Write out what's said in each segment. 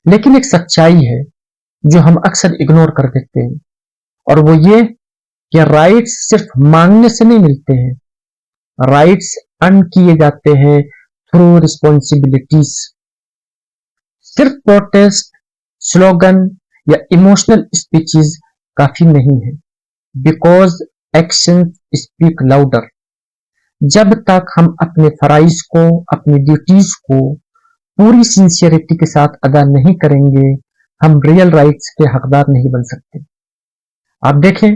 लेकिन एक सच्चाई है जो हम अक्सर इग्नोर कर देते हैं, और वो ये कि राइट्स सिर्फ मांगने से नहीं मिलते हैं। राइट्स अर्न किए जाते हैं थ्रू रिस्पॉन्सिबिलिटीज। सिर्फ प्रोटेस्ट, स्लोगन या इमोशनल स्पीचेस काफी नहीं है, बिकॉज एक्शन स्पीक लाउडर। जब तक हम अपने फराइज को, अपनी ड्यूटीज को पूरी सिंसियरिटी के साथ अदा नहीं करेंगे, हम रियल राइट्स के हकदार नहीं बन सकते। आप देखें,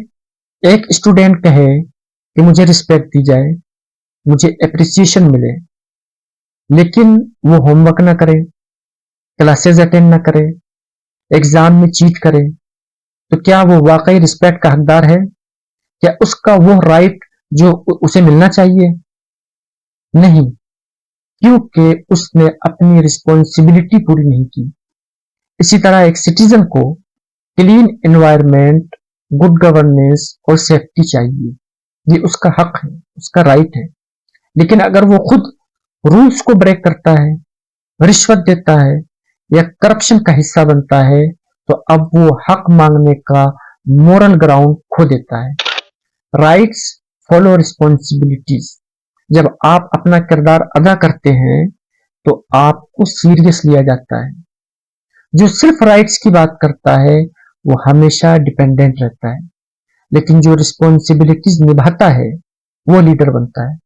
एक स्टूडेंट कहे कि मुझे रिस्पेक्ट दी जाए, मुझे एप्रिसिएशन मिले, लेकिन वो होमवर्क ना करे, क्लासेस अटेंड ना करे, एग्जाम में चीट करे, तो क्या वो वाकई रिस्पेक्ट का हकदार है? क्या उसका वो राइट जो उसे मिलना चाहिए? नहीं, क्योंकि उसने अपनी रिस्पॉन्सिबिलिटी पूरी नहीं की। इसी तरह एक सिटीजन को क्लीन एनवायरनमेंट, गुड गवर्नेंस और सेफ्टी चाहिए। ये उसका हक है, उसका राइट है। लेकिन अगर वो खुद रूल्स को ब्रेक करता है, रिश्वत देता है या करप्शन का हिस्सा बनता है, तो अब वो हक मांगने का मोरल ग्राउंड खो देता है। Rights follow responsibilities. जब आप अपना किरदार अदा करते हैं तो आपको सीरियस लिया जाता है। जो सिर्फ राइट्स की बात करता है वो हमेशा डिपेंडेंट रहता है, लेकिन जो रिस्पॉन्सिबिलिटीज निभाता है वो लीडर बनता है।